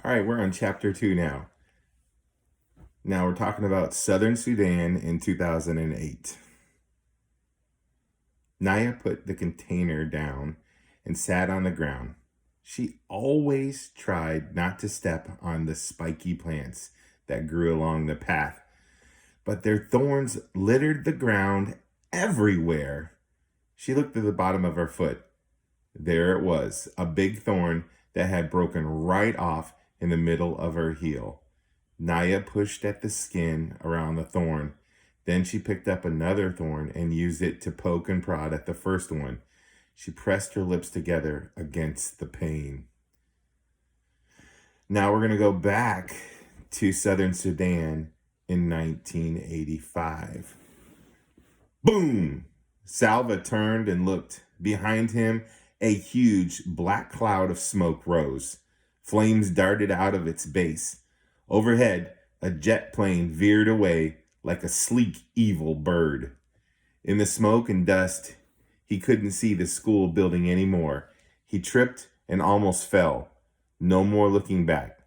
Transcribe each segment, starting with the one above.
All right, we're on chapter 2 now. Now we're talking about Southern Sudan in 2008. Naya put the container down and sat on the ground. She always tried not to step on the spiky plants that grew along the path, but their thorns littered the ground everywhere. She looked at the bottom of her foot. There it was, a big thorn that had broken right off in the middle of her heel. Naya pushed at the skin around the thorn. Then she picked up another thorn and used it to poke and prod at the first one. She pressed her lips together against the pain. Now we're going to go back to Southern Sudan in 1985. Boom! Salva turned and looked. Behind him, a huge black cloud of smoke rose. Flames darted out of its base. Overhead, a jet plane veered away like a sleek, evil bird. In the smoke and dust, he couldn't see the school building anymore. He tripped and almost fell. No more looking back.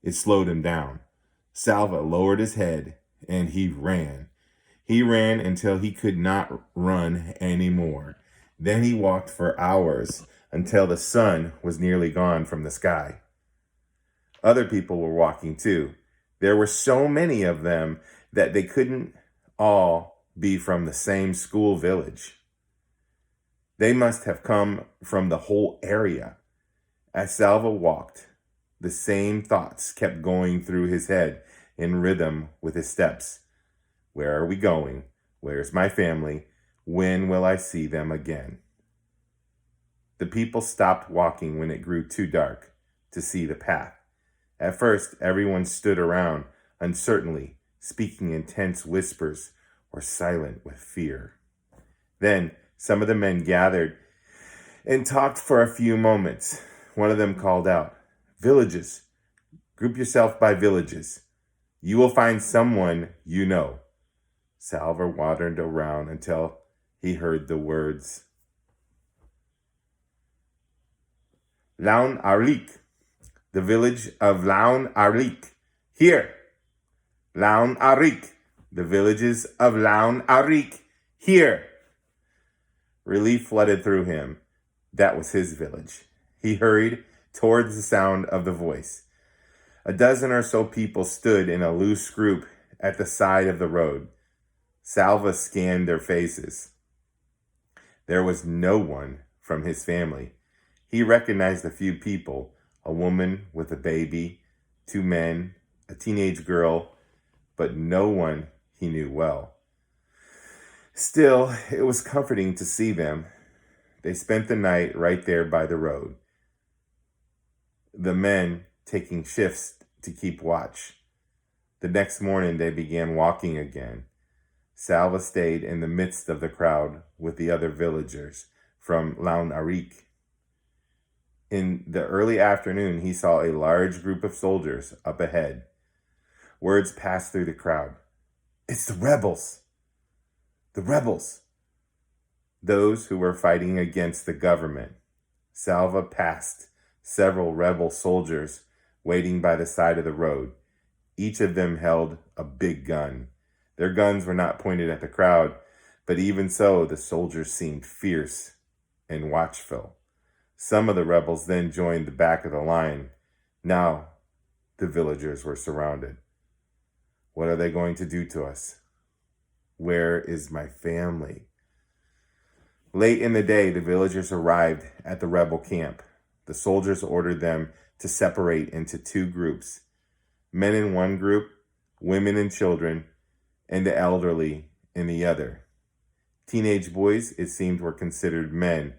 It slowed him down. Salva lowered his head and he ran. He ran until he could not run anymore. Then he walked for hours until the sun was nearly gone from the sky. Other people were walking too. There were so many of them that they couldn't all be from the same school village. They must have come from the whole area. As Salva walked, the same thoughts kept going through his head in rhythm with his steps. Where are we going? Where's my family? When will I see them again? The people stopped walking when it grew too dark to see the path. At first, everyone stood around, uncertainly, speaking in tense whispers or silent with fear. Then, some of the men gathered and talked for a few moments. One of them called out, "Villages, group yourself by villages. You will find someone you know." Salva wandered around until he heard the words, "Laun Arlik, the village of Laun Arlik. Here. Laun Arik, the villages of Laun Arik. Here." Relief flooded through him. That was his village. He hurried towards the sound of the voice. A dozen or so people stood in a loose group at the side of the road. Salva scanned their faces. There was no one from his family. He recognized a few people, a woman with a baby, 2 men, a teenage girl, but no one he knew well. Still, it was comforting to see them. They spent the night right there by the road, the men taking shifts to keep watch. The next morning, they began walking again. Salva stayed in the midst of the crowd with the other villagers from Laun Arik. In the early afternoon, he saw a large group of soldiers up ahead. Words passed through the crowd. "It's the rebels! The rebels!" Those who were fighting against the government. Salva passed several rebel soldiers waiting by the side of the road. Each of them held a big gun. Their guns were not pointed at the crowd, but even so, the soldiers seemed fierce and watchful. Some of the rebels then joined the back of the line. Now, the villagers were surrounded. What are they going to do to us? Where is my family? Late in the day, the villagers arrived at the rebel camp. The soldiers ordered them to separate into 2 groups. Men in one group, women and children, and the elderly in the other. Teenage boys, it seemed, were considered men.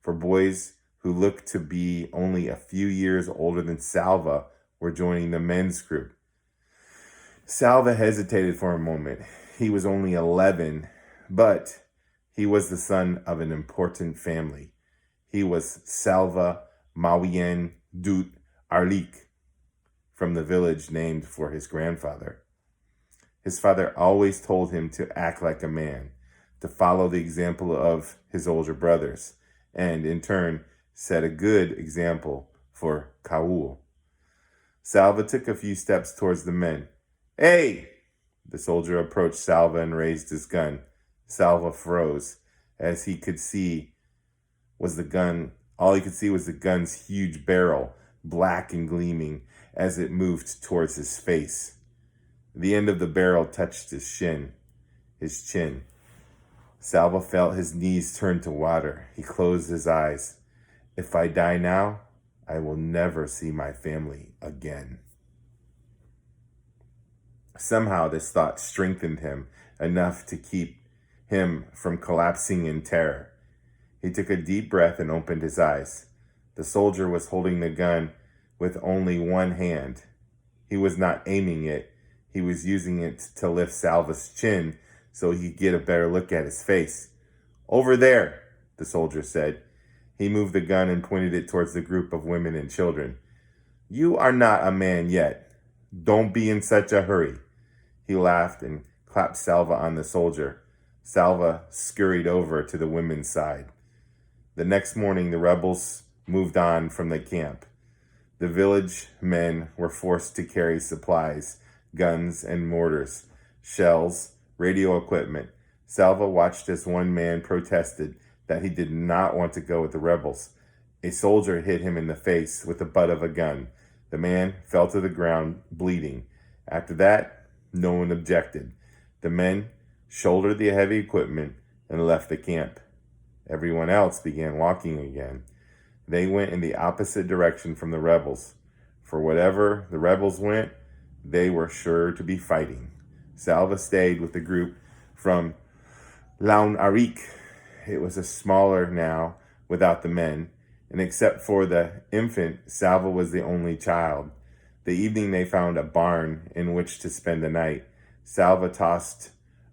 For boys who looked to be only a few years older than Salva were joining the men's group. Salva hesitated for a moment. He was only 11, but he was the son of an important family. He was Salva Mawien Dut Arlik, from the village named for his grandfather. His father always told him to act like a man, to follow the example of his older brothers, and in turn set a good example for Kaul. Salva took a few steps towards the men. Hey! The soldier approached Salva and raised his gun. Salva froze. As he could see was the gun. All he could see was the gun's huge barrel, black and gleaming, as it moved towards his face. The end of the barrel touched his chin. Salva felt his knees turn to water. He closed his eyes. If I die now, I will never see my family again. Somehow this thought strengthened him enough to keep him from collapsing in terror. He took a deep breath and opened his eyes. The soldier was holding the gun with only one hand. He was not aiming it. He was using it to lift Salva's chin so he could get a better look at his face. Over there, the soldier said. He moved the gun and pointed it towards the group of women and children. You are not a man yet. Don't be in such a hurry. He laughed and clapped Salva on the shoulder. Salva scurried over to the women's side. The next morning, the rebels moved on from the camp. The village men were forced to carry supplies, guns and mortars, shells, radio equipment. Salva watched as one man protested that he did not want to go with the rebels. A soldier hit him in the face with the butt of a gun. The man fell to the ground, bleeding. After that, no one objected. The men shouldered the heavy equipment and left the camp. Everyone else began walking again. They went in the opposite direction from the rebels. For whatever the rebels went, they were sure to be fighting. Salva stayed with the group from ALWTW. It was a smaller now without the men, and except for the infant, Salva was the only child. The evening they found a barn in which to spend the night. Salva tossed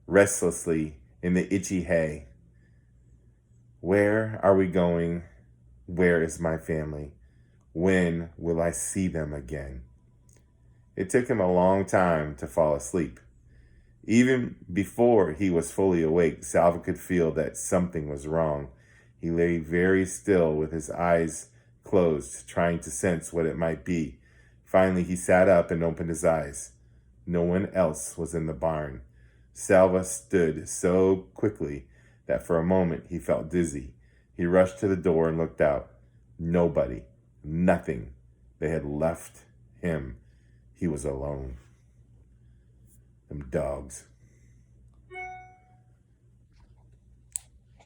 restlessly in the itchy hay. Where are we going? Where is my family? When will I see them again? It took him a long time to fall asleep. Even before he was fully awake, Salva could feel that something was wrong. He lay very still with his eyes closed, trying to sense what it might be. Finally, he sat up and opened his eyes. No one else was in the barn. Salva stood so quickly that for a moment he felt dizzy. He rushed to the door and looked out. Nobody, nothing. They had left him. He was alone. Them dogs.